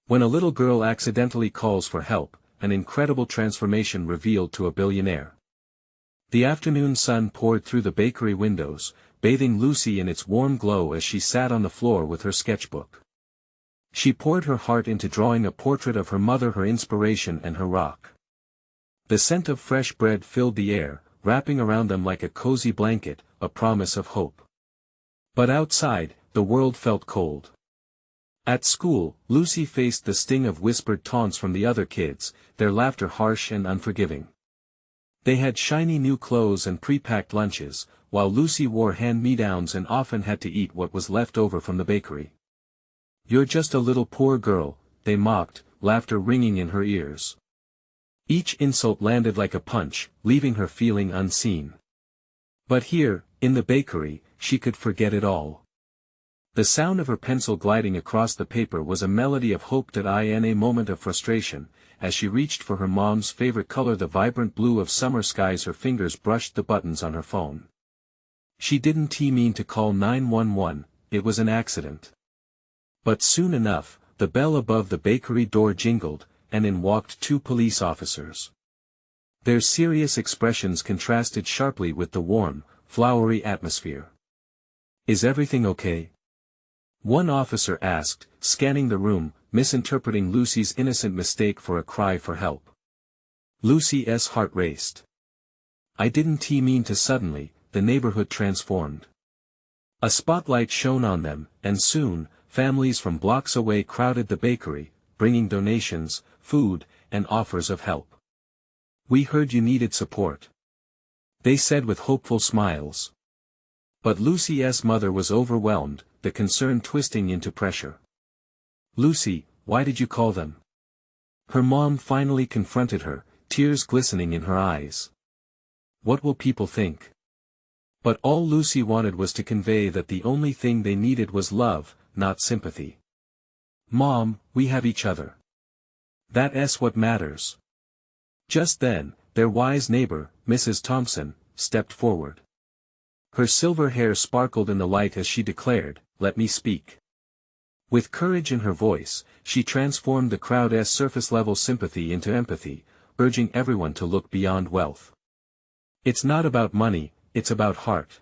When a little girl accidentally calls for help, an incredible transformation revealed to a billionaire. The afternoon sun poured through the bakery windows, bathing Lucy in its warm glow as she sat on the floor with her sketchbook. She poured her heart into drawing a portrait of her mother, her inspiration and her rock. The scent of fresh bread filled the air, wrapping around them like a cozy blanket, a promise of hope. But outside, the world felt cold. At school, Lucy faced the sting of whispered taunts from the other kids, their laughter harsh and unforgiving. They had shiny new clothes and pre-packed lunches, while Lucy wore hand-me-downs and often had to eat what was left over from the bakery. "You're just a little poor girl," they mocked, laughter ringing in her ears. Each insult landed like a punch, leaving her feeling unseen. But here, in the bakery, she could forget it all. The sound of her pencil gliding across the paper was a melody of hope that in a moment of frustration, as she reached for her mom's favorite color, the vibrant blue of summer skies, her fingers brushed the buttons on her phone. She didn't mean to call 911, it was an accident. But soon enough, the bell above the bakery door jingled, and in walked two police officers. Their serious expressions contrasted sharply with the warm, flowery atmosphere. "Is everything okay?" one officer asked, scanning the room, misinterpreting Lucy's innocent mistake for a cry for help. Lucy's heart raced. "I didn't mean to." Suddenly, the neighborhood transformed. A spotlight shone on them, and soon, families from blocks away crowded the bakery, bringing donations, food, and offers of help. "We heard you needed support," they said with hopeful smiles. But Lucy's mother was overwhelmed, the concern twisting into pressure. "Lucy, why did you call them?" Her mom finally confronted her, tears glistening in her eyes. "What will people think?" But all Lucy wanted was to convey that the only thing they needed was love, not sympathy. "Mom, we have each other. That's what matters." Just then, their wise neighbor, Mrs. Thompson, stepped forward. Her silver hair sparkled in the light as she declared, "Let me speak." With courage in her voice, she transformed the crowd's surface-level sympathy into empathy, urging everyone to look beyond wealth. "It's not about money, it's about heart,"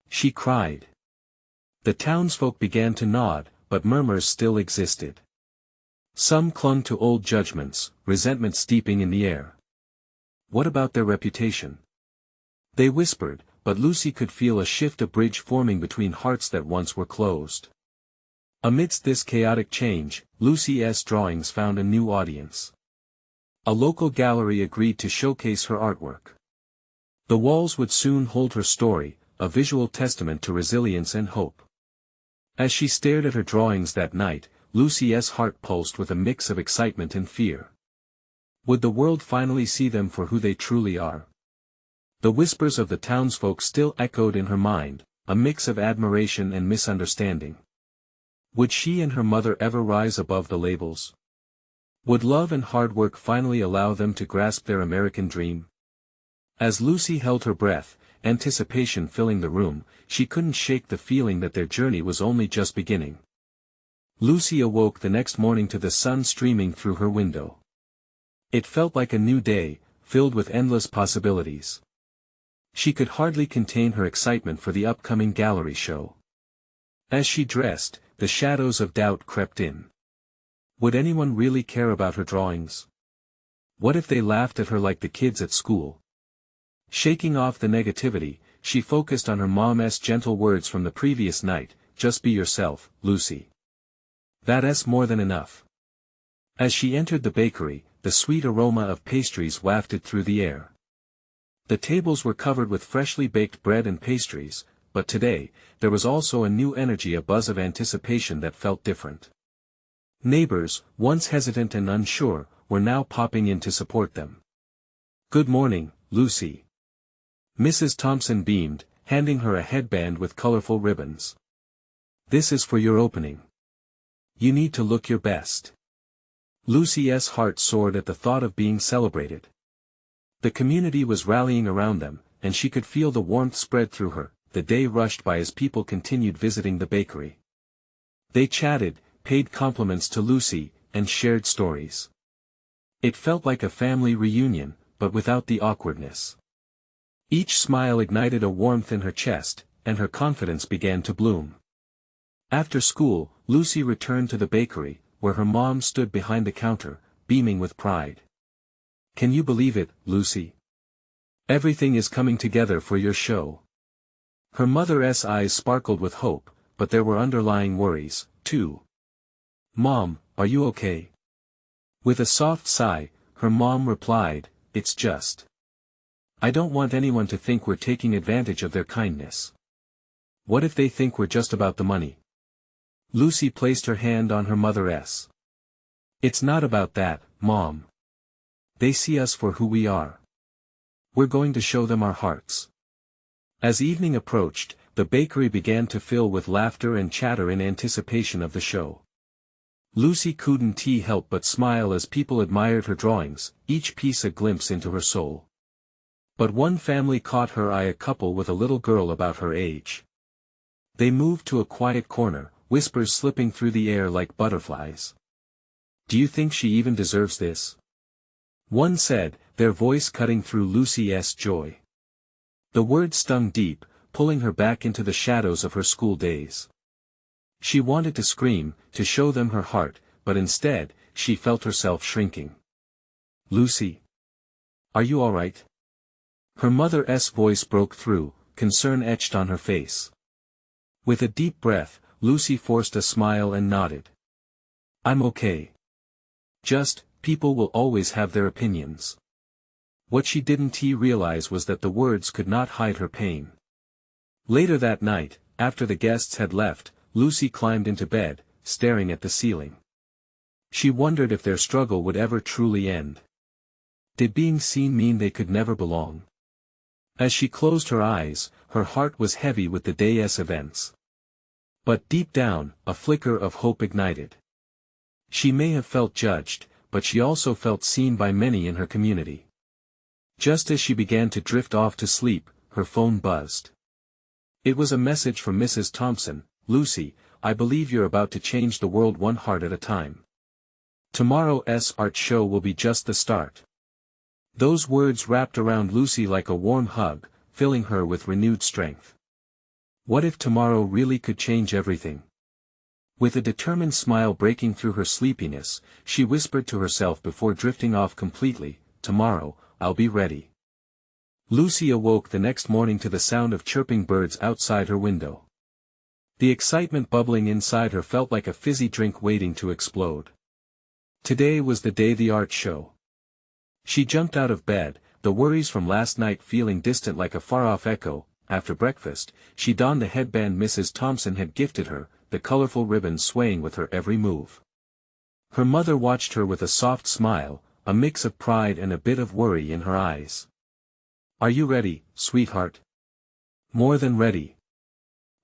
she cried. The townsfolk began to nod, but murmurs still existed. Some clung to old judgments, resentment steeping in the air. What about their reputation? They whispered, but Lucy could feel a shift, a bridge forming between hearts that once were closed. Amidst this chaotic change, Lucy's drawings found a new audience. A local gallery agreed to showcase her artwork. The walls would soon hold her story, a visual testament to resilience and hope. As she stared at her drawings that night, Lucy's heart pulsed with a mix of excitement and fear. Would the world finally see them for who they truly are? The whispers of the townsfolk still echoed in her mind, a mix of admiration and misunderstanding. Would she and her mother ever rise above the labels? Would love and hard work finally allow them to grasp their American dream? As Lucy held her breath, anticipation filling the room, she couldn't shake the feeling that their journey was only just beginning. Lucy awoke the next morning to the sun streaming through her window. It felt like a new day, filled with endless possibilities. She could hardly contain her excitement for the upcoming gallery show. As she dressed, the shadows of doubt crept in. Would anyone really care about her drawings? What if they laughed at her like the kids at school? Shaking off the negativity, she focused on her mom's gentle words from the previous night, "Just be yourself, Lucy. That's more than enough." As she entered the bakery, the sweet aroma of pastries wafted through the air. The tables were covered with freshly baked bread and pastries, but today, there was also a new energy, a buzz of anticipation that felt different. Neighbors, once hesitant and unsure, were now popping in to support them. "Good morning, Lucy." Mrs. Thompson beamed, handing her a headband with colorful ribbons. "This is for your opening. You need to look your best." Lucy's heart soared at the thought of being celebrated. The community was rallying around them, and she could feel the warmth spread through her. The day rushed by as people continued visiting the bakery. They chatted, paid compliments to Lucy, and shared stories. It felt like a family reunion, but without the awkwardness. Each smile ignited a warmth in her chest, and her confidence began to bloom. After school, Lucy returned to the bakery, where her mom stood behind the counter, beaming with pride. "Can you believe it, Lucy? Everything is coming together for your show." Her mother's eyes sparkled with hope, but there were underlying worries, too. "Mom, are you okay?" With a soft sigh, her mom replied, "It's just. I don't want anyone to think we're taking advantage of their kindness. What if they think we're just about the money?" Lucy placed her hand on her mother's. "It's not about that, Mom. They see us for who we are. We're going to show them our hearts." As evening approached, the bakery began to fill with laughter and chatter in anticipation of the show. Lucy couldn't help but smile as people admired her drawings, each piece a glimpse into her soul. But one family caught her eye, a couple with a little girl about her age. They moved to a quiet corner, whispers slipping through the air like butterflies. "Do you think she even deserves this?" one said, their voice cutting through Lucy's joy. The words stung deep, pulling her back into the shadows of her school days. She wanted to scream, to show them her heart, but instead, she felt herself shrinking. "Lucy? Are you all right?" Her mother's voice broke through, concern etched on her face. With a deep breath, Lucy forced a smile and nodded. "I'm okay. Just, people will always have their opinions." What she didn't realize was that the words could not hide her pain. Later that night, after the guests had left, Lucy climbed into bed, staring at the ceiling. She wondered if their struggle would ever truly end. Did being seen mean they could never belong? As she closed her eyes, her heart was heavy with the day's events. But deep down, a flicker of hope ignited. She may have felt judged, but she also felt seen by many in her community. Just as she began to drift off to sleep, her phone buzzed. It was a message from Mrs. Thompson. "Lucy, I believe you're about to change the world one heart at a time. Tomorrow's art show will be just the start." Those words wrapped around Lucy like a warm hug, filling her with renewed strength. What if tomorrow really could change everything? With a determined smile breaking through her sleepiness, she whispered to herself before drifting off completely, "Tomorrow, I'll be ready." Lucy awoke the next morning to the sound of chirping birds outside her window. The excitement bubbling inside her felt like a fizzy drink waiting to explode. Today was the day, the art show. She jumped out of bed, the worries from last night feeling distant like a far-off echo. After breakfast, she donned the headband Mrs. Thompson had gifted her, the colorful ribbons swaying with her every move. Her mother watched her with a soft smile, a mix of pride and a bit of worry in her eyes. "Are you ready, sweetheart?" "More than ready."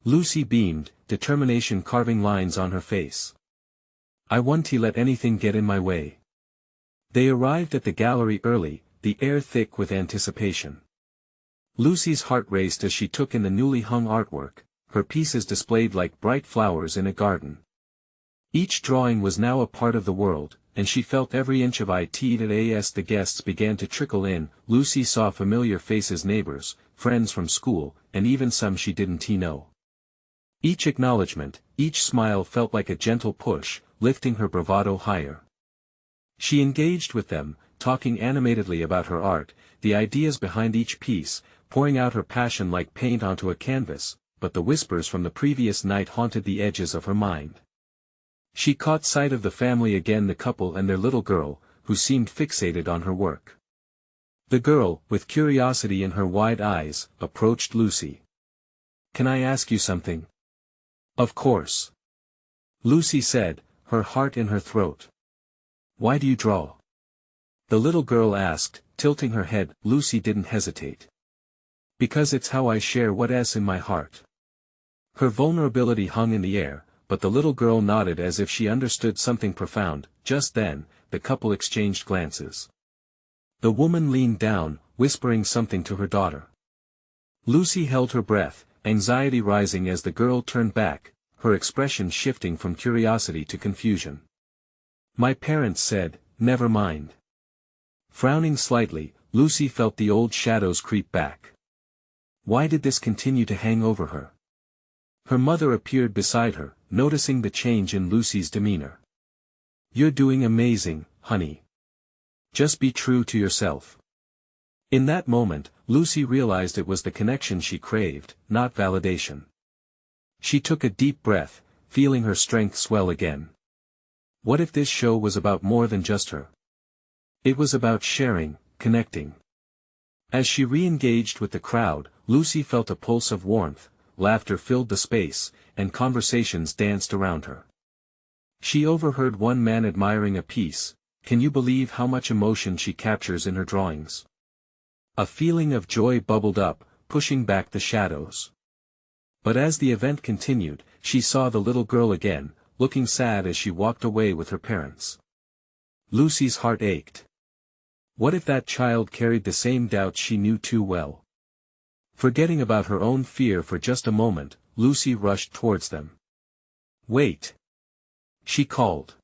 Lucy beamed, determination carving lines on her face. "I won't let anything get in my way." They arrived at the gallery early, the air thick with anticipation. Lucy's heart raced as she took in the newly hung artwork, her pieces displayed like bright flowers in a garden. Each drawing was now a part of the world, and she felt every inch of it. As the guests began to trickle in, Lucy saw familiar faces, neighbors, friends from school, and even some she didn't know. Each acknowledgement, each smile felt like a gentle push, lifting her bravado higher. She engaged with them, talking animatedly about her art, the ideas behind each piece, pouring out her passion like paint onto a canvas, but the whispers from the previous night haunted the edges of her mind. She caught sight of the family again, the couple and their little girl, who seemed fixated on her work. The girl, with curiosity in her wide eyes, approached Lucy. "Can I ask you something?" "Of course," Lucy said, her heart in her throat. "Why do you draw?" the little girl asked, tilting her head. Lucy didn't hesitate. "Because it's how I share what's in my heart." Her vulnerability hung in the air, but the little girl nodded as if she understood something profound. Just then, the couple exchanged glances. The woman leaned down, whispering something to her daughter. Lucy held her breath, anxiety rising as the girl turned back, her expression shifting from curiosity to confusion. My parents said, never mind. Frowning slightly, Lucy felt the old shadows creep back. Why did this continue to hang over her? Her mother appeared beside her, noticing the change in Lucy's demeanor. You're doing amazing, honey. Just be true to yourself. In that moment, Lucy realized it was the connection she craved, not validation. She took a deep breath, feeling her strength swell again. What if this show was about more than just her? It was about sharing, connecting. As she re-engaged with the crowd, Lucy felt a pulse of warmth, laughter filled the space, and conversations danced around her. She overheard one man admiring a piece. Can you believe how much emotion she captures in her drawings? A feeling of joy bubbled up, pushing back the shadows. But as the event continued, she saw the little girl again, looking sad as she walked away with her parents. Lucy's heart ached. What if that child carried the same doubts she knew too well? Forgetting about her own fear for just a moment, Lucy rushed towards them. Wait! She called.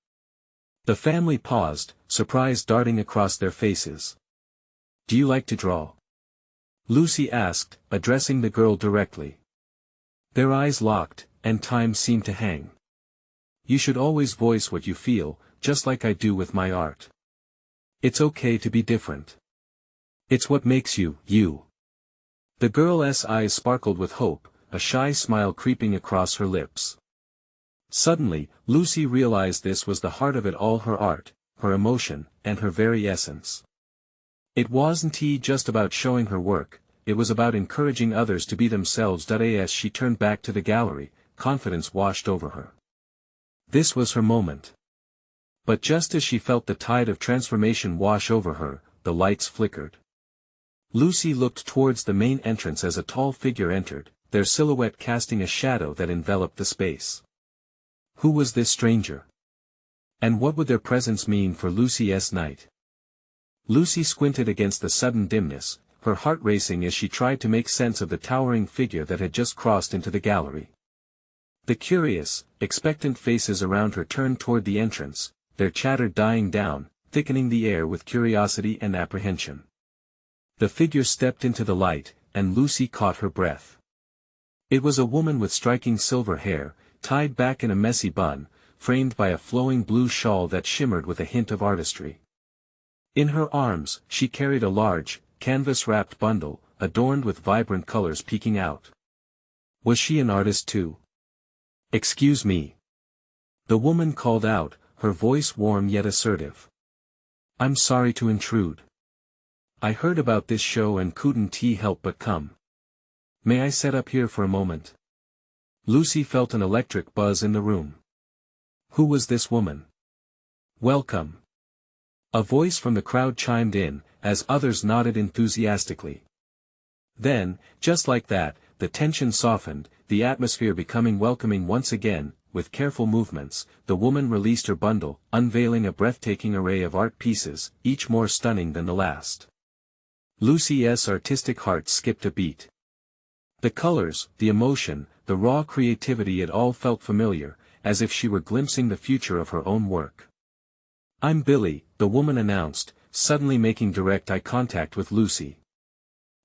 The family paused, surprise darting across their faces. Do you like to draw? Lucy asked, addressing the girl directly. Their eyes locked, and time seemed to hang. You should always voice what you feel, just like I do with my art. It's okay to be different. It's what makes you, you. The girl's eyes sparkled with hope, a shy smile creeping across her lips. Suddenly, Lucy realized this was the heart of it all: her art, her emotion, and her very essence. It wasn't just about showing her work, it was about encouraging others to be themselves. As she turned back to the gallery, confidence washed over her. This was her moment. But just as she felt the tide of transformation wash over her, the lights flickered. Lucy looked towards the main entrance as a tall figure entered, their silhouette casting a shadow that enveloped the space. Who was this stranger? And what would their presence mean for Lucy's night? Lucy squinted against the sudden dimness, her heart racing as she tried to make sense of the towering figure that had just crossed into the gallery. The curious, expectant faces around her turned toward the entrance, their chatter dying down, thickening the air with curiosity and apprehension. The figure stepped into the light, and Lucy caught her breath. It was a woman with striking silver hair, tied back in a messy bun, framed by a flowing blue shawl that shimmered with a hint of artistry. In her arms, she carried a large, canvas-wrapped bundle, adorned with vibrant colors peeking out. Was she an artist too? Excuse me. The woman called out, her voice warm yet assertive. I'm sorry to intrude. I heard about this show and couldn't help but come. May I set up here for a moment? Lucy felt an electric buzz in the room. Who was this woman? Welcome. A voice from the crowd chimed in, as others nodded enthusiastically. Then, just like that, the tension softened, the atmosphere becoming welcoming once again. With careful movements, the woman released her bundle, unveiling a breathtaking array of art pieces, each more stunning than the last. Lucy's artistic heart skipped a beat. The colors, the emotion, the raw creativity, it all felt familiar, as if she were glimpsing the future of her own work. I'm Billi, the woman announced, suddenly making direct eye contact with Lucy.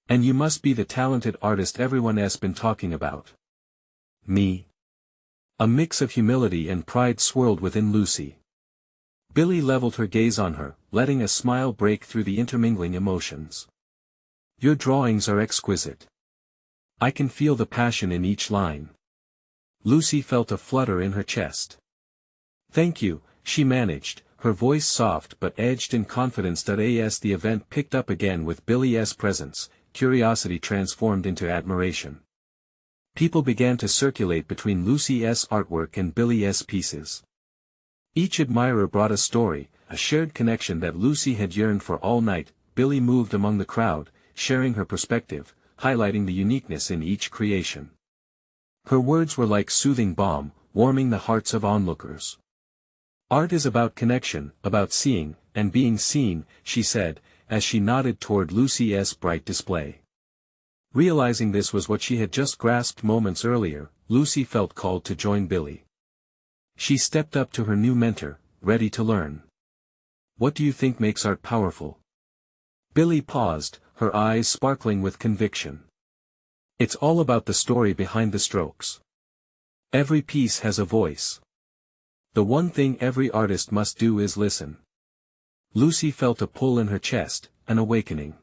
And you must be the talented artist everyone's been talking about. Me? A mix of humility and pride swirled within Lucy. Billi leveled her gaze on her, letting a smile break through the intermingling emotions. Your drawings are exquisite. I can feel the passion in each line. Lucy felt a flutter in her chest. Thank you, she managed, her voice soft but edged in confidence. As the event picked up again with Billi's presence, curiosity transformed into admiration. People began to circulate between Lucy's artwork and Billi's pieces. Each admirer brought a story, a shared connection that Lucy had yearned for all night. Billi moved among the crowd, sharing her perspective, highlighting the uniqueness in each creation. Her words were like soothing balm, warming the hearts of onlookers. Art is about connection, about seeing, and being seen, she said, as she nodded toward Lucy's bright display. Realizing this was what she had just grasped moments earlier, Lucy felt called to join Billi. She stepped up to her new mentor, ready to learn. What do you think makes art powerful? Billi paused, her eyes sparkling with conviction. It's all about the story behind the strokes. Every piece has a voice. The one thing every artist must do is listen. Lucy felt a pull in her chest, an awakening.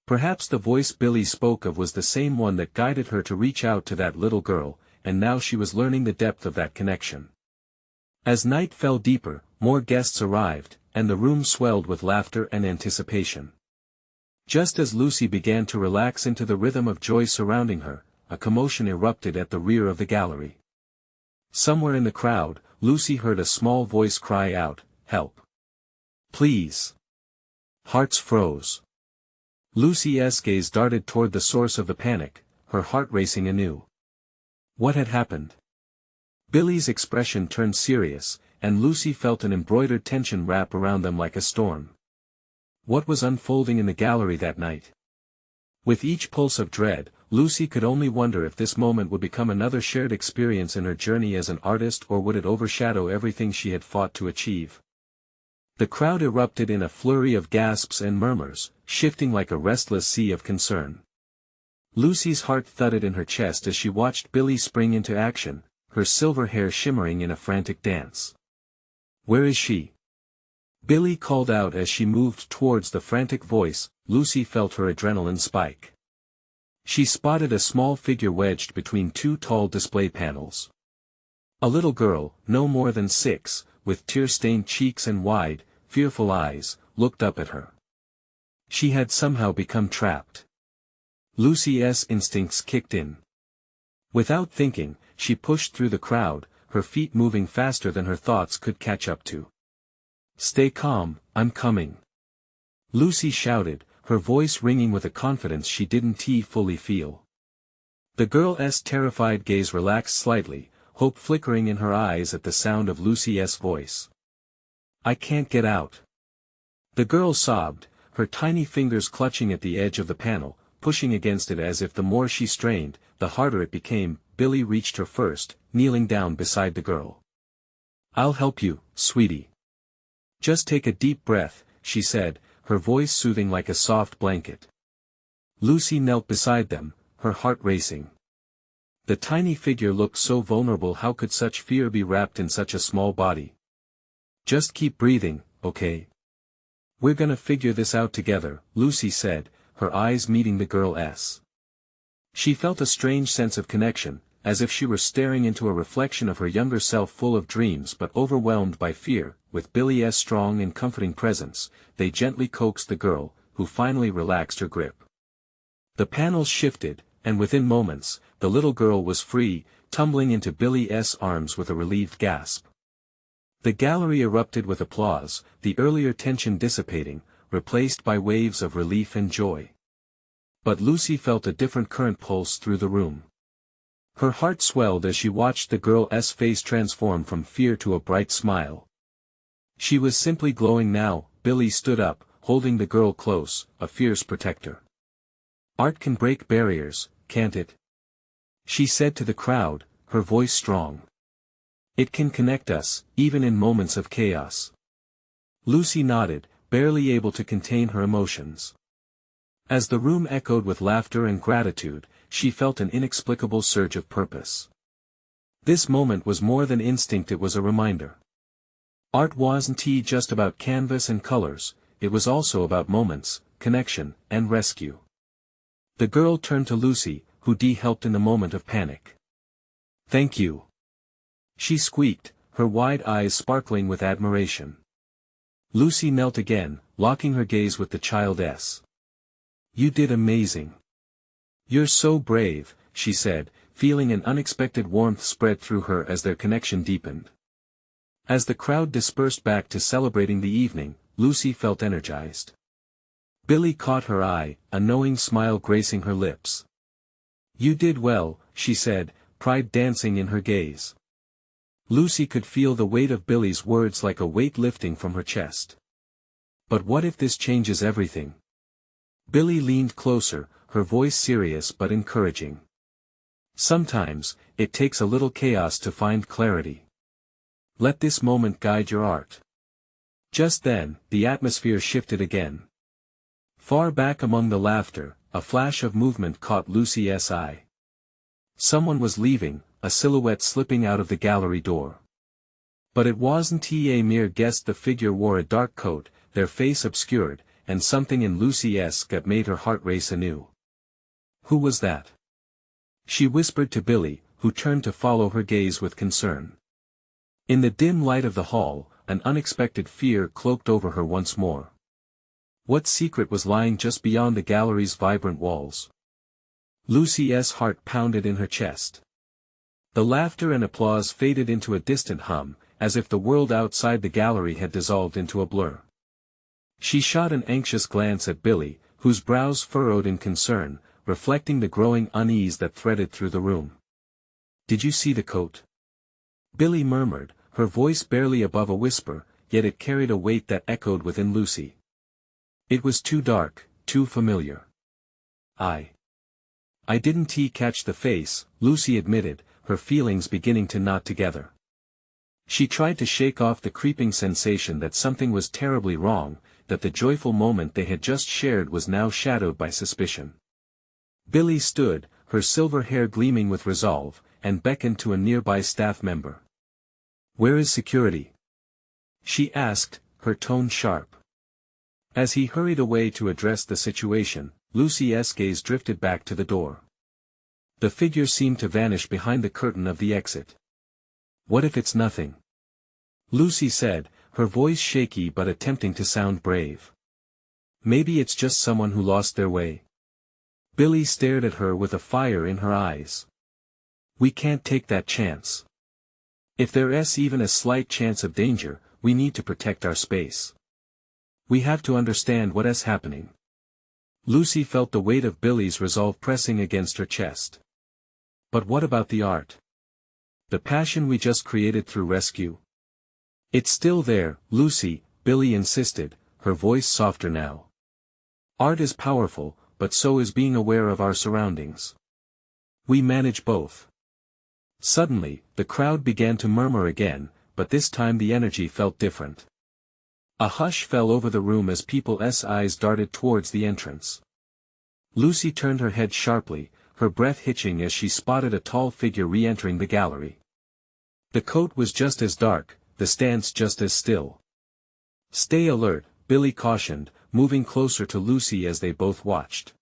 Perhaps the voice Billi spoke of was the same one that guided her to reach out to that little girl, and now she was learning the depth of that connection. As night fell deeper, more guests arrived, and the room swelled with laughter and anticipation. Just as Lucy began to relax into the rhythm of joy surrounding her, a commotion erupted at the rear of the gallery. Somewhere in the crowd, Lucy heard a small voice cry out, "Help! Please!" Hearts froze. Lucy's gaze darted toward the source of the panic, her heart racing anew. What had happened? Billi's expression turned serious, and Lucy felt an embroidered tension wrap around them like a storm. What was unfolding in the gallery that night? With each pulse of dread, Lucy could only wonder if this moment would become another shared experience in her journey as an artist, or would it overshadow everything she had fought to achieve. The crowd erupted in a flurry of gasps and murmurs, shifting like a restless sea of concern. Lucy's heart thudded in her chest as she watched Billi spring into action, her silver hair shimmering in a frantic dance. "Where is she?" Billi called out as she moved towards the frantic voice. Lucy felt her adrenaline spike. She spotted a small figure wedged between two tall display panels. A little girl, no more than 6, with tear-stained cheeks and wide, fearful eyes, looked up at her. She had somehow become trapped. Lucy's instincts kicked in. Without thinking, she pushed through the crowd, her feet moving faster than her thoughts could catch up to. "Stay calm, I'm coming," Lucy shouted, her voice ringing with a confidence she didn't fully feel. The girl's terrified gaze relaxed slightly, hope flickering in her eyes at the sound of Lucy's voice. "I can't get out." The girl sobbed, her tiny fingers clutching at the edge of the panel, pushing against it as if the more she strained, the harder it became. Billi reached her first, kneeling down beside the girl. "I'll help you, sweetie. Just take a deep breath," she said, her voice soothing like a soft blanket. Lucy knelt beside them, her heart racing. The tiny figure looked so vulnerable. How could such fear be wrapped in such a small body? "Just keep breathing, okay? We're gonna figure this out together," Lucy said, her eyes meeting the girl's. She felt a strange sense of connection, as if she were staring into a reflection of her younger self, full of dreams but overwhelmed by fear. With Billi's strong and comforting presence, they gently coaxed the girl, who finally relaxed her grip. The panels shifted, and within moments, the little girl was free, tumbling into Billi's arms with a relieved gasp. The gallery erupted with applause, the earlier tension dissipating, replaced by waves of relief and joy. But Lucy felt a different current pulse through the room. Her heart swelled as she watched the girl's face transform from fear to a bright smile. She was simply glowing now. Billi stood up, holding the girl close, a fierce protector. "Art can break barriers, can't it?" she said to the crowd, her voice strong. "It can connect us, even in moments of chaos." Lucy nodded, barely able to contain her emotions. As the room echoed with laughter and gratitude, she felt an inexplicable surge of purpose. This moment was more than instinct, it was a reminder. Art wasn't just about canvas and colors, it was also about moments, connection, and rescue. The girl turned to Lucy, who helped in the moment of panic. "Thank you," she squeaked, her wide eyes sparkling with admiration. Lucy knelt again, locking her gaze with the child's. "You did amazing. You're so brave," she said, feeling an unexpected warmth spread through her as their connection deepened. As the crowd dispersed back to celebrating the evening, Lucy felt energized. Billi caught her eye, a knowing smile gracing her lips. "You did well," she said, pride dancing in her gaze. Lucy could feel the weight of Billi's words like a weight lifting from her chest. "But what if this changes everything?" Billi leaned closer, her voice serious but encouraging. "Sometimes, it takes a little chaos to find clarity. Let this moment guide your art. Just then, the atmosphere shifted again. Far back among the laughter, a flash of movement caught Lucy's eye. Someone was leaving, a silhouette slipping out of the gallery door. But it wasn't a mere guess. The figure wore a dark coat, their face obscured, and something in Lucy's gut made her heart race anew. Who was that? She whispered to Billi, who turned to follow her gaze with concern. In the dim light of the hall, an unexpected fear cloaked over her once more. What secret was lying just beyond the gallery's vibrant walls? Lucy's heart pounded in her chest. The laughter and applause faded into a distant hum, as if the world outside the gallery had dissolved into a blur. She shot an anxious glance at Billi, whose brows furrowed in concern, reflecting the growing unease that threaded through the room. "Did you see the coat?" Billi murmured, her voice barely above a whisper, yet it carried a weight that echoed within Lucy. It was too dark, too familiar. I didn't catch the face," Lucy admitted, her feelings beginning to knot together. She tried to shake off the creeping sensation that something was terribly wrong, that the joyful moment they had just shared was now shadowed by suspicion. Billi stood, her silver hair gleaming with resolve, and beckoned to a nearby staff member. "Where is security?" she asked, her tone sharp. As he hurried away to address the situation, Lucy's gaze drifted back to the door. The figure seemed to vanish behind the curtain of the exit. "What if it's nothing?" Lucy said, her voice shaky but attempting to sound brave. "Maybe it's just someone who lost their way." Billi stared at her with a fire in her eyes. "We can't take that chance. If there's even a slight chance of danger, we need to protect our space. We have to understand what is happening." Lucy felt the weight of Billi's resolve pressing against her chest. "But what about the art? The passion we just created through rescue?" "It's still there, Lucy," Billi insisted, her voice softer now. "Art is powerful, but so is being aware of our surroundings. We manage both." Suddenly, the crowd began to murmur again, but this time the energy felt different. A hush fell over the room as people's eyes darted towards the entrance. Lucy turned her head sharply, her breath hitching as she spotted a tall figure re-entering the gallery. The coat was just as dark, the stance just as still. "Stay alert," Billi cautioned, moving closer to Lucy as they both watched.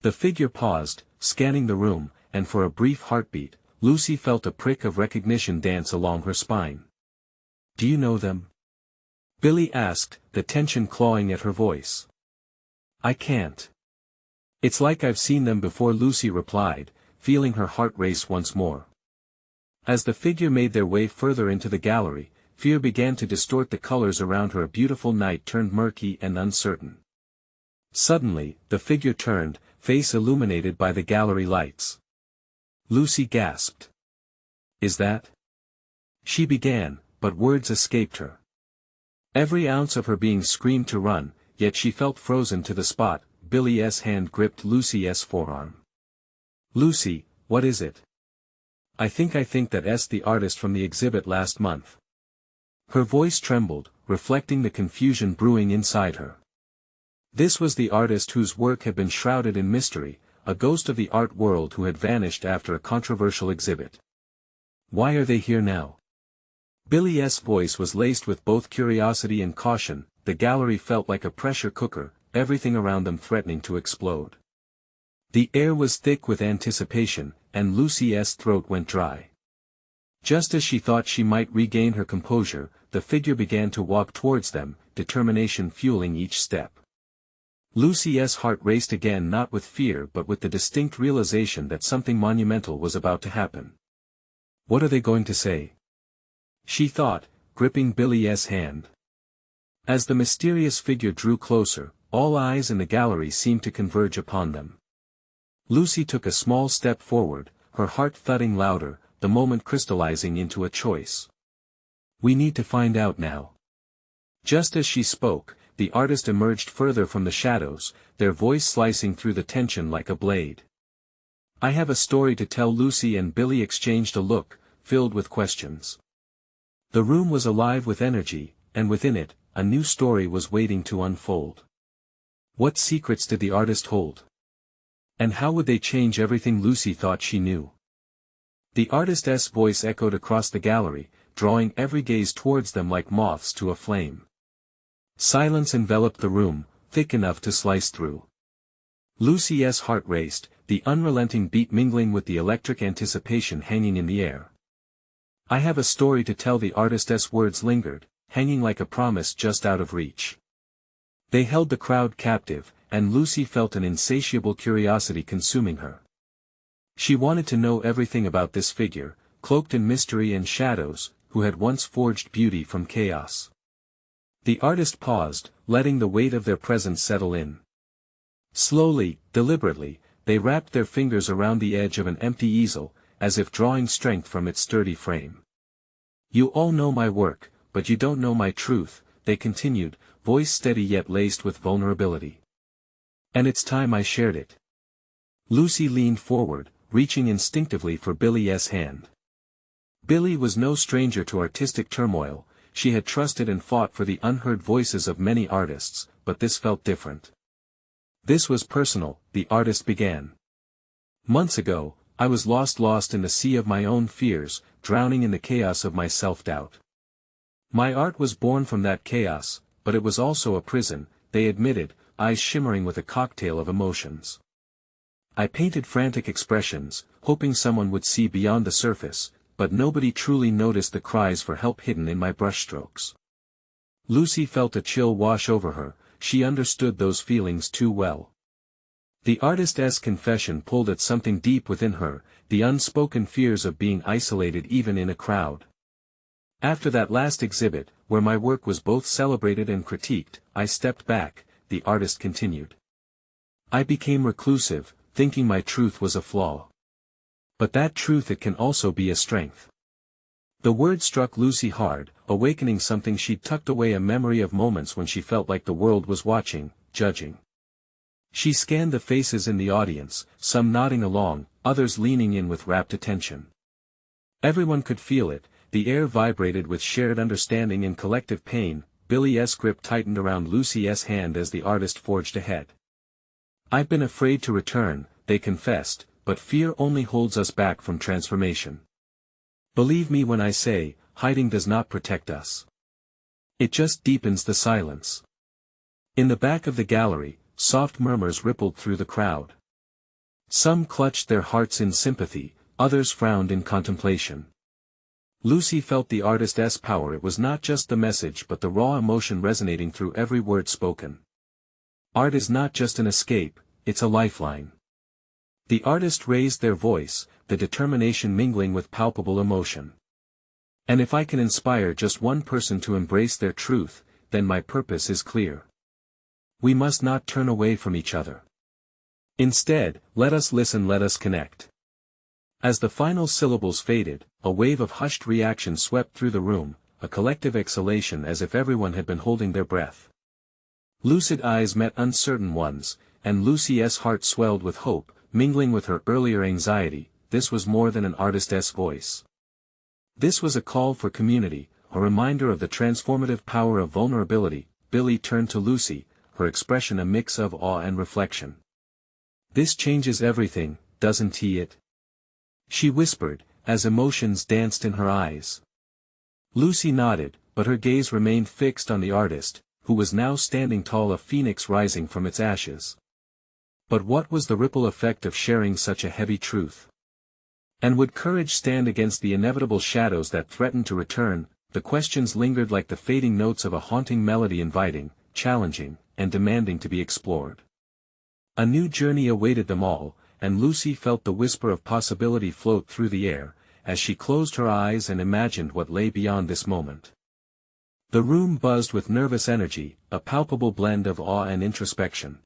The figure paused, scanning the room, and for a brief heartbeat, Lucy felt a prick of recognition dance along her spine. "Do you know them?" Billi asked, the tension clawing at her voice. "I can't. It's like I've seen them before," Lucy replied, feeling her heart race once more. As the figure made their way further into the gallery, fear began to distort the colors around her. A beautiful night turned murky and uncertain. Suddenly, the figure turned, face illuminated by the gallery lights. Lucy gasped. "Is that?" she began, but words escaped her. Every ounce of her being screamed to run, yet she felt frozen to the spot. Billi's hand gripped Lucy's forearm. "Lucy, what is it?" I think that's the artist from the exhibit last month." Her voice trembled, reflecting the confusion brewing inside her. This was the artist whose work had been shrouded in mystery, a ghost of the art world who had vanished after a controversial exhibit. "Why are they here now?" Billi's voice was laced with both curiosity and caution. The gallery felt like a pressure cooker, everything around them threatening to explode. The air was thick with anticipation, and Lucy's throat went dry. Just as she thought she might regain her composure, the figure began to walk towards them, determination fueling each step. Lucy's heart raced again, not with fear but with the distinct realization that something monumental was about to happen. "What are they going to say?" she thought, gripping Billi's hand. As the mysterious figure drew closer, all eyes in the gallery seemed to converge upon them. Lucy took a small step forward, her heart thudding louder, the moment crystallizing into a choice. "We need to find out now." Just as she spoke, the artist emerged further from the shadows, their voice slicing through the tension like a blade. "I have a story to tell." Lucy and Billi exchanged a look, filled with questions. The room was alive with energy, and within it, a new story was waiting to unfold. What secrets did the artist hold? And how would they change everything Lucy thought she knew? The artist's voice echoed across the gallery, drawing every gaze towards them like moths to a flame. Silence enveloped the room, thick enough to slice through. Lucy's heart raced, the unrelenting beat mingling with the electric anticipation hanging in the air. I have a story to tell. The artist's words lingered, hanging like a promise just out of reach. They held the crowd captive, and Lucy felt an insatiable curiosity consuming her. She wanted to know everything about this figure, cloaked in mystery and shadows, who had once forged beauty from chaos. The artist paused, letting the weight of their presence settle in. Slowly, deliberately, they wrapped their fingers around the edge of an empty easel, as if drawing strength from its sturdy frame. "You all know my work, but you don't know my truth," they continued, voice steady yet laced with vulnerability. "And it's time I shared it." Lucy leaned forward, reaching instinctively for Billy's hand. Billi was no stranger to artistic turmoil. She had trusted and fought for the unheard voices of many artists, but this felt different. "This was personal," the artist began. "Months ago, I was lost in the sea of my own fears, drowning in the chaos of my self-doubt. My art was born from that chaos, but it was also a prison," they admitted, eyes shimmering with a cocktail of emotions. "I painted frantic expressions, hoping someone would see beyond the surface, but nobody truly noticed the cries for help hidden in my brushstrokes." Lucy felt a chill wash over her. She understood those feelings too well. The artist's confession pulled at something deep within her, the unspoken fears of being isolated even in a crowd. "After that last exhibit, where my work was both celebrated and critiqued, I stepped back," the artist continued. "I became reclusive, thinking my truth was a flaw. But that truth, it can also be a strength." The word struck Lucy hard, awakening something she'd tucked away, a memory of moments when she felt like the world was watching, judging. She scanned the faces in the audience, some nodding along, others leaning in with rapt attention. Everyone could feel it, the air vibrated with shared understanding and collective pain. Billy's grip tightened around Lucy's hand as the artist forged ahead. "I've been afraid to return," they confessed, "but fear only holds us back from transformation. Believe me when I say, hiding does not protect us. It just deepens the silence." In the back of the gallery, soft murmurs rippled through the crowd. Some clutched their hearts in sympathy, others frowned in contemplation. Lucy felt the artist's power. It was not just the message but the raw emotion resonating through every word spoken. Art is not just an escape, it's a lifeline. The artist raised their voice, the determination mingling with palpable emotion. "And if I can inspire just one person to embrace their truth, then my purpose is clear. We must not turn away from each other. Instead, let us listen, let us connect." As the final syllables faded, a wave of hushed reaction swept through the room, a collective exhalation as if everyone had been holding their breath. Lucid eyes met uncertain ones, and Lucy's heart swelled with hope, mingling with her earlier anxiety. This was more than an artist's voice. This was a call for community, a reminder of the transformative power of vulnerability. Billi turned to Lucy, her expression a mix of awe and reflection. "This changes everything, doesn't it?" she whispered, as emotions danced in her eyes. Lucy nodded, but her gaze remained fixed on the artist, who was now standing tall, a phoenix rising from its ashes. But what was the ripple effect of sharing such a heavy truth? And would courage stand against the inevitable shadows that threatened to return? The questions lingered like the fading notes of a haunting melody, inviting, challenging, and demanding to be explored. A new journey awaited them all, and Lucy felt the whisper of possibility float through the air, as she closed her eyes and imagined what lay beyond this moment. The room buzzed with nervous energy, a palpable blend of awe and introspection.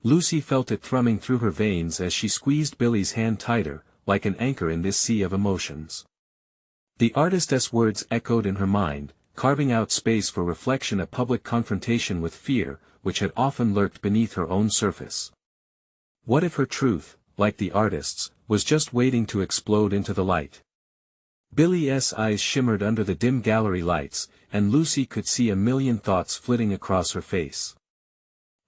Lucy felt it thrumming through her veins as she squeezed Billy's hand tighter, like an anchor in this sea of emotions. The artist's words echoed in her mind, carving out space for reflection, a public confrontation with fear, which had often lurked beneath her own surface. What if her truth, like the artist's, was just waiting to explode into the light? Billy's eyes shimmered under the dim gallery lights, and Lucy could see a million thoughts flitting across her face.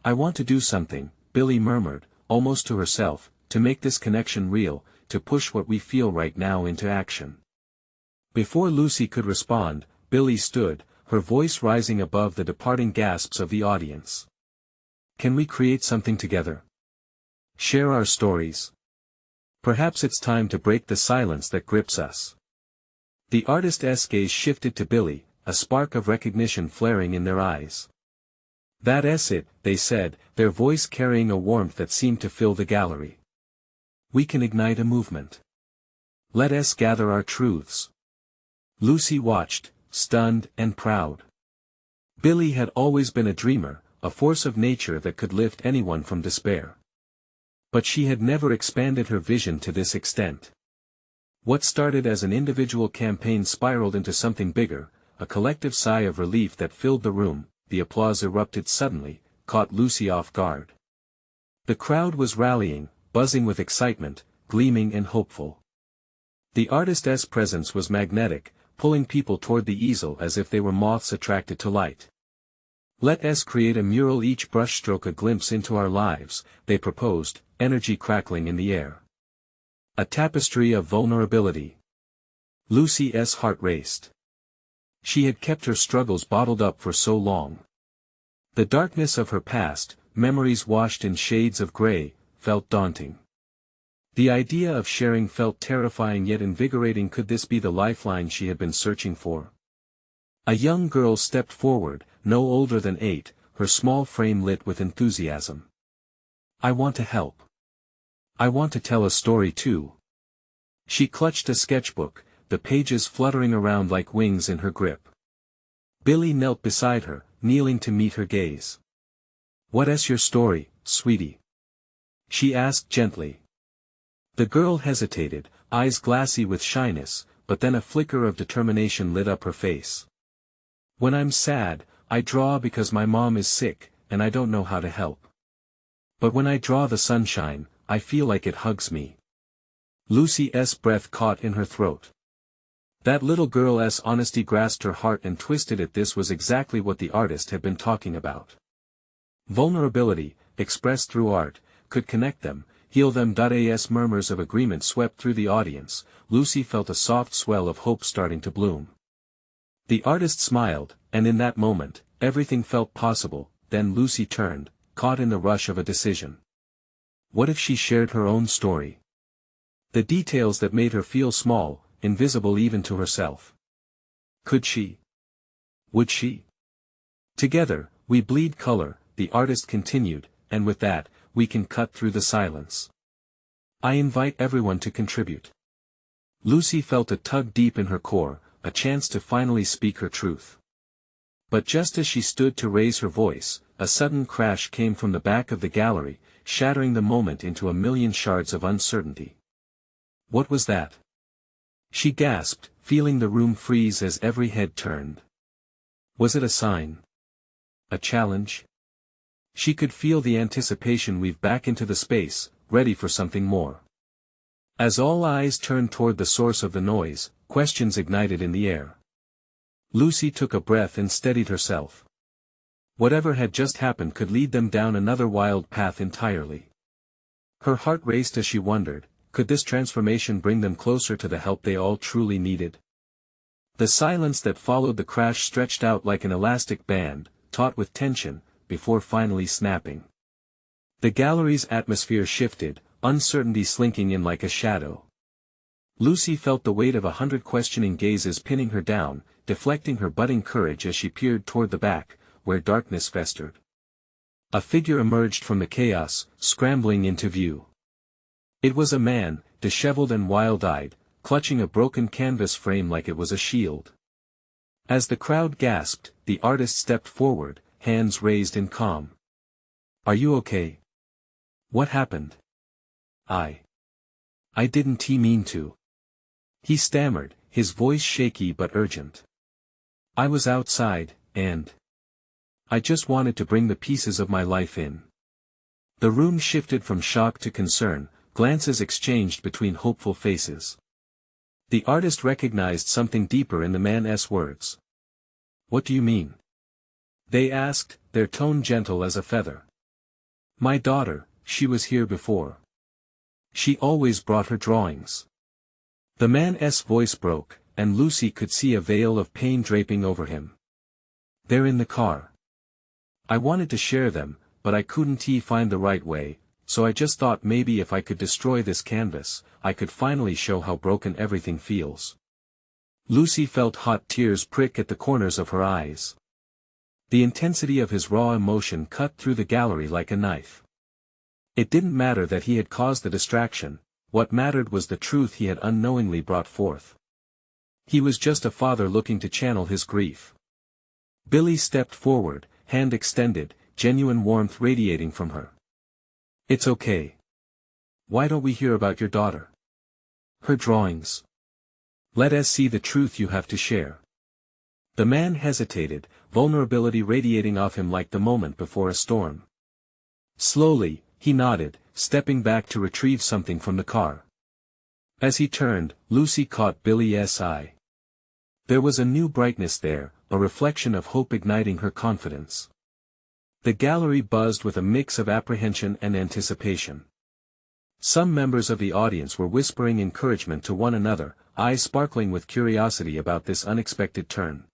"I want to do something," Billy murmured, almost to herself, "to make this connection real, to push what we feel right now into action." Before Lucy could respond, Billy stood, her voice rising above the departing gasps of the audience. "Can we create something together? Share our stories? Perhaps it's time to break the silence that grips us." The artist's gaze shifted to Billy, a spark of recognition flaring in their eyes. "That's it," they said, their voice carrying a warmth that seemed to fill the gallery. "We can ignite a movement. Let us gather our truths." Lucy watched, stunned and proud. Billy had always been a dreamer, a force of nature that could lift anyone from despair. But she had never expanded her vision to this extent. What started as an individual campaign spiraled into something bigger, a collective sigh of relief that filled the room. The applause erupted suddenly, caught Lucy off guard. The crowd was rallying, buzzing with excitement, gleaming and hopeful. The artist's presence was magnetic, pulling people toward the easel as if they were moths attracted to light. "Let us create a mural, each brushstroke a glimpse into our lives," they proposed, energy crackling in the air. "A tapestry of vulnerability." Lucy's heart raced. She had kept her struggles bottled up for so long. The darkness of her past, memories washed in shades of gray, felt daunting. The idea of sharing felt terrifying yet invigorating. Could this be the lifeline she had been searching for? A young girl stepped forward, no older than 8, her small frame lit with enthusiasm. "I want to help. I want to tell a story too." She clutched a sketchbook, the pages fluttering around like wings in her grip. Billy knelt beside her, kneeling to meet her gaze. "What's your story, sweetie?" she asked gently. The girl hesitated, eyes glassy with shyness, but then a flicker of determination lit up her face. "When I'm sad, I draw because my mom is sick, and I don't know how to help. But when I draw the sunshine, I feel like it hugs me." Lucy's breath caught in her throat. That little girl's honesty grasped her heart and twisted it. This was exactly what the artist had been talking about. Vulnerability, expressed through art, could connect them, heal them. As murmurs of agreement swept through the audience, Lucy felt a soft swell of hope starting to bloom. The artist smiled, and in that moment, everything felt possible. Then Lucy turned, caught in the rush of a decision. What if she shared her own story? The details that made her feel small, invisible even to herself. Could she? Would she? "Together, we bleed color," the artist continued, "and with that, we can cut through the silence. I invite everyone to contribute." Lucy felt a tug deep in her core, a chance to finally speak her truth. But just as she stood to raise her voice, a sudden crash came from the back of the gallery, shattering the moment into a million shards of uncertainty. What was that? She gasped, feeling the room freeze as every head turned. Was it a sign? A challenge? She could feel the anticipation weave back into the space, ready for something more. As all eyes turned toward the source of the noise, questions ignited in the air. Lucy took a breath and steadied herself. Whatever had just happened could lead them down another wild path entirely. Her heart raced as she wondered, could this transformation bring them closer to the help they all truly needed? The silence that followed the crash stretched out like an elastic band, taut with tension, before finally snapping. The gallery's atmosphere shifted, uncertainty slinking in like a shadow. Lucy felt the weight of 100 questioning gazes pinning her down, deflecting her budding courage as she peered toward the back, where darkness festered. A figure emerged from the chaos, scrambling into view. It was a man, disheveled and wild-eyed, clutching a broken canvas frame like it was a shield. As the crowd gasped, the artist stepped forward, hands raised in calm. "Are you okay? What happened?" I didn't mean to." He stammered, his voice shaky but urgent. "I was outside, and I just wanted to bring the pieces of my life in." The room shifted from shock to concern, glances exchanged between hopeful faces. The artist recognized something deeper in the man's words. "What do you mean?" they asked, their tone gentle as a feather. "My daughter, she was here before. She always brought her drawings." The man's voice broke, and Lucy could see a veil of pain draping over him. "They're in the car. I wanted to share them, but I couldn't find the right way, so I just thought maybe if I could destroy this canvas, I could finally show how broken everything feels." Lucy felt hot tears prick at the corners of her eyes. The intensity of his raw emotion cut through the gallery like a knife. It didn't matter that he had caused the distraction, what mattered was the truth he had unknowingly brought forth. He was just a father looking to channel his grief. Billi stepped forward, hand extended, genuine warmth radiating from her. "It's okay. Why don't we hear about your daughter? Her drawings. Let us see the truth you have to share." The man hesitated, vulnerability radiating off him like the moment before a storm. Slowly, he nodded, stepping back to retrieve something from the car. As he turned, Lucy caught Billy's eye. There was a new brightness there, a reflection of hope igniting her confidence. The gallery buzzed with a mix of apprehension and anticipation. Some members of the audience were whispering encouragement to one another, eyes sparkling with curiosity about this unexpected turn.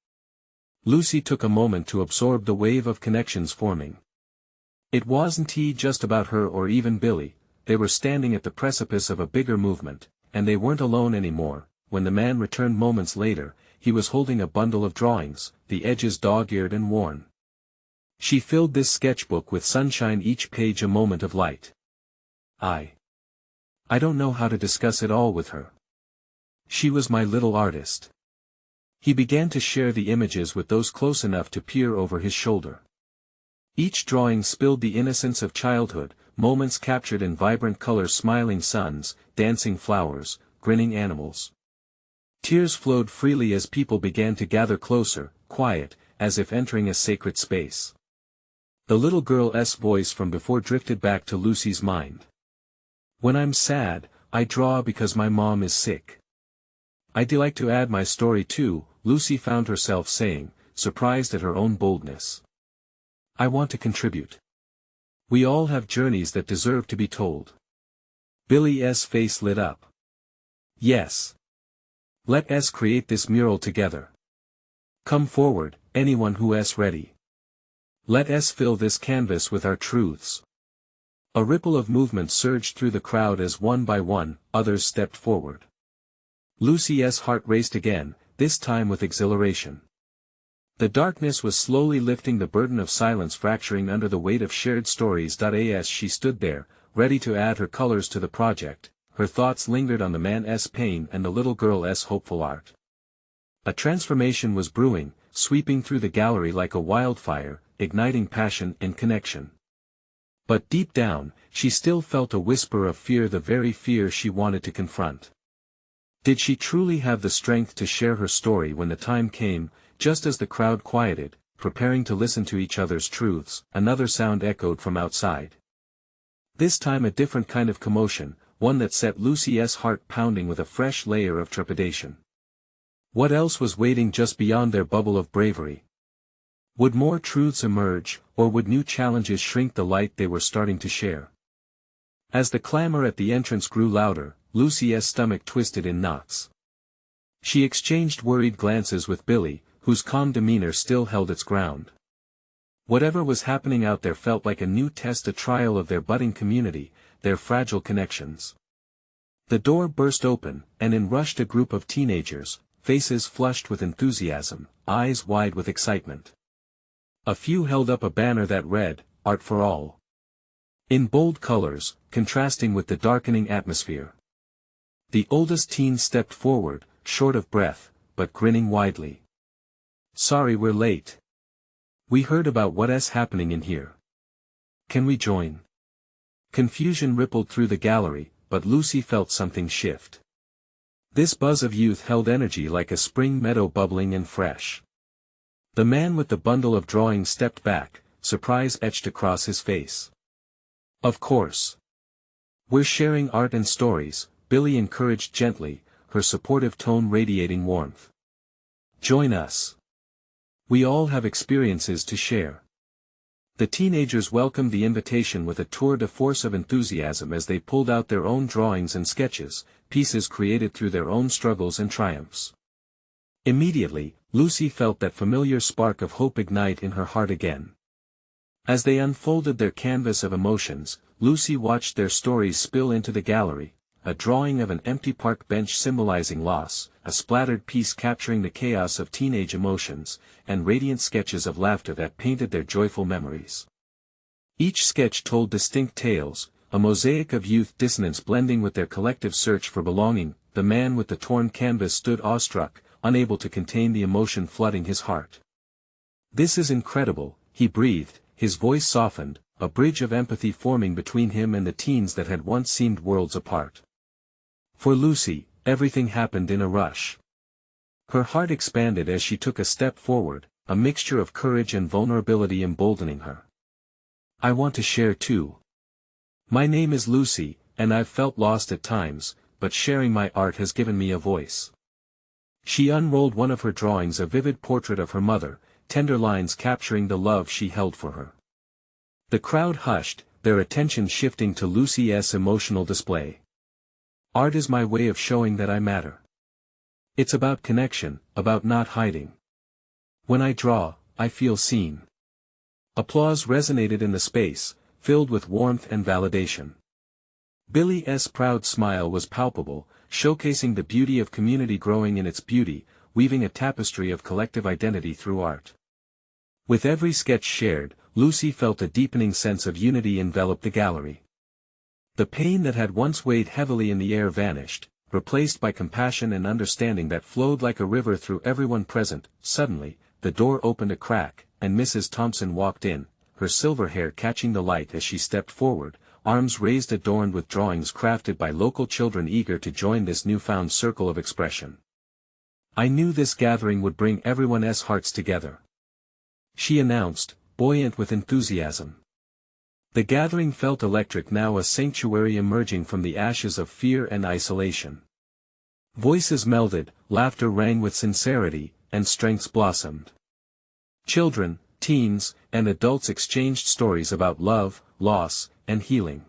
Lucy took a moment to absorb the wave of connections forming. It wasn't just about her or even Billi, they were standing at the precipice of a bigger movement, and they weren't alone anymore. When the man returned moments later, he was holding a bundle of drawings, the edges dog-eared and worn. She filled this sketchbook with sunshine, each page a moment of light. I don't know how to discuss it all with her. She was my little artist." He began to share the images with those close enough to peer over his shoulder. Each drawing spilled the innocence of childhood, moments captured in vibrant colors, smiling suns, dancing flowers, grinning animals. Tears flowed freely as people began to gather closer, quiet, as if entering a sacred space. The little girl's voice from before drifted back to Lucy's mind. "When I'm sad, I draw because my mom is sick. I'd like to add my story too," Lucy found herself saying, surprised at her own boldness. "I want to contribute. We all have journeys that deserve to be told." Billy's face lit up. "Yes. Let us create this mural together. Come forward, anyone who's ready. Let us fill this canvas with our truths." A ripple of movement surged through the crowd as one by one, others stepped forward. Lucy's heart raced again, this time with exhilaration. The darkness was slowly lifting, the burden of silence fracturing under the weight of shared stories. As she stood there, ready to add her colors to the project, her thoughts lingered on the man's pain and the little girl's hopeful art. A transformation was brewing, sweeping through the gallery like a wildfire, igniting passion and connection. But deep down, she still felt a whisper of fear, the very fear she wanted to confront. Did she truly have the strength to share her story when the time came? Just as the crowd quieted, preparing to listen to each other's truths, another sound echoed from outside. This time a different kind of commotion, one that set Lucy's heart pounding with a fresh layer of trepidation. What else was waiting just beyond their bubble of bravery? Would more truths emerge, or would new challenges shrink the light they were starting to share? As the clamor at the entrance grew louder, Lucy's stomach twisted in knots. She exchanged worried glances with Billi, whose calm demeanor still held its ground. Whatever was happening out there felt like a new test, a trial of their budding community, their fragile connections. The door burst open, and in rushed a group of teenagers, faces flushed with enthusiasm, eyes wide with excitement. A few held up a banner that read, "Art for All," in bold colors, contrasting with the darkening atmosphere. The oldest teen stepped forward, short of breath, but grinning widely. "Sorry we're late. We heard about what's happening in here. Can we join?" Confusion rippled through the gallery, but Lucy felt something shift. This buzz of youth held energy like a spring meadow, bubbling and fresh. The man with the bundle of drawings stepped back, surprise etched across his face. "Of course. We're sharing art and stories," Billi encouraged gently, her supportive tone radiating warmth. Join us. We all have experiences to share. The teenagers welcomed the invitation with a tour de force of enthusiasm as they pulled out their own drawings and sketches, pieces created through their own struggles and triumphs. Immediately, Lucy felt that familiar spark of hope ignite in her heart again. As they unfolded their canvas of emotions, Lucy watched their stories spill into the gallery, a drawing of an empty park bench symbolizing loss, a splattered piece capturing the chaos of teenage emotions, and radiant sketches of laughter that painted their joyful memories. Each sketch told distinct tales, a mosaic of youth dissonance blending with their collective search for belonging. The man with the torn canvas stood awestruck, unable to contain the emotion flooding his heart. "This is incredible," he breathed, his voice softened, a bridge of empathy forming between him and the teens that had once seemed worlds apart. For Lucy, everything happened in a rush. Her heart expanded as she took a step forward, a mixture of courage and vulnerability emboldening her. "I want to share too. My name is Lucy, and I've felt lost at times, but sharing my art has given me a voice." She unrolled one of her drawings, a vivid portrait of her mother, tender lines capturing the love she held for her. The crowd hushed, their attention shifting to Lucy's emotional display. "Art is my way of showing that I matter. It's about connection, about not hiding. When I draw, I feel seen." Applause resonated in the space, filled with warmth and validation. Billy's proud smile was palpable, showcasing the beauty of community growing in its beauty, weaving a tapestry of collective identity through art. With every sketch shared, Lucy felt a deepening sense of unity envelop the gallery. The pain that had once weighed heavily in the air vanished, replaced by compassion and understanding that flowed like a river through everyone present. Suddenly, the door opened a crack, and Mrs. Thompson walked in, her silver hair catching the light as she stepped forward, arms raised adorned with drawings crafted by local children eager to join this newfound circle of expression. "I knew this gathering would bring everyone's hearts together," she announced, buoyant with enthusiasm. The gathering felt electric, now a sanctuary emerging from the ashes of fear and isolation. Voices melded, laughter rang with sincerity, and strengths blossomed. Children, teens, and adults exchanged stories about love, loss, and healing.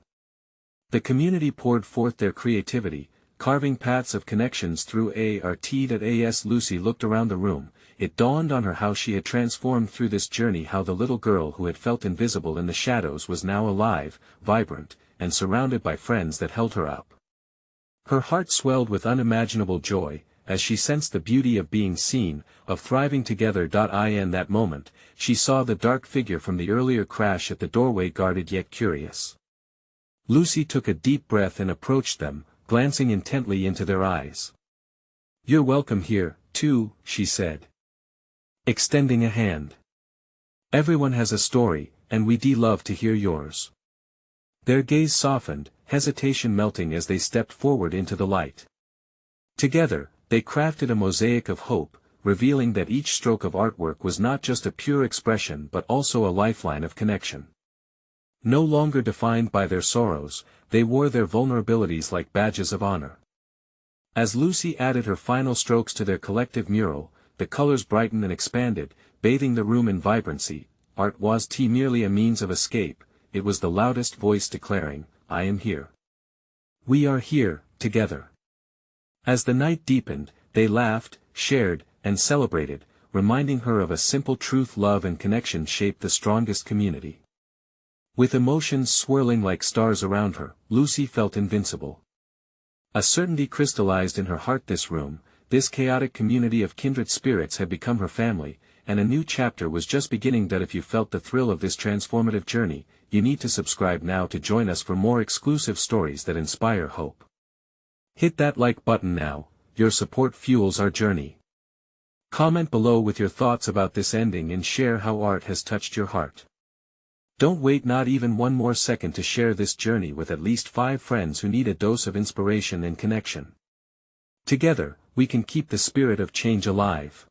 The community poured forth their creativity, carving paths of connections through art. As Lucy looked around the room, it dawned on her how she had transformed through this journey, how the little girl who had felt invisible in the shadows was now alive, vibrant, and surrounded by friends that held her up. Her heart swelled with unimaginable joy, as she sensed the beauty of being seen, of thriving together. In that moment, she saw the dark figure from the earlier crash at the doorway, guarded yet curious. Lucy took a deep breath and approached them, glancing intently into their eyes. "You're welcome here, too," she said, extending a hand. "Everyone has a story, and we'd love to hear yours." Their gaze softened, hesitation melting as they stepped forward into the light. Together, they crafted a mosaic of hope, revealing that each stroke of artwork was not just a pure expression but also a lifeline of connection. No longer defined by their sorrows, they wore their vulnerabilities like badges of honor. As Lucy added her final strokes to their collective mural, the colors brightened and expanded, bathing the room in vibrancy. Art wasn't merely a means of escape, it was the loudest voice declaring, "I am here. We are here, together." As the night deepened, they laughed, shared, and celebrated, reminding her of a simple truth: love and connection shape the strongest community. With emotions swirling like stars around her, Lucy felt invincible. A certainty crystallized in her heart: this room, this chaotic community of kindred spirits had become her family, and a new chapter was just beginning. If you felt the thrill of this transformative journey, you need to subscribe now to join us for more exclusive stories that inspire hope. Hit that like button now, your support fuels our journey. Comment below with your thoughts about this ending and share how art has touched your heart. Don't wait not even one more second to share this journey with at least 5 friends who need a dose of inspiration and connection. Together, we can keep the spirit of change alive.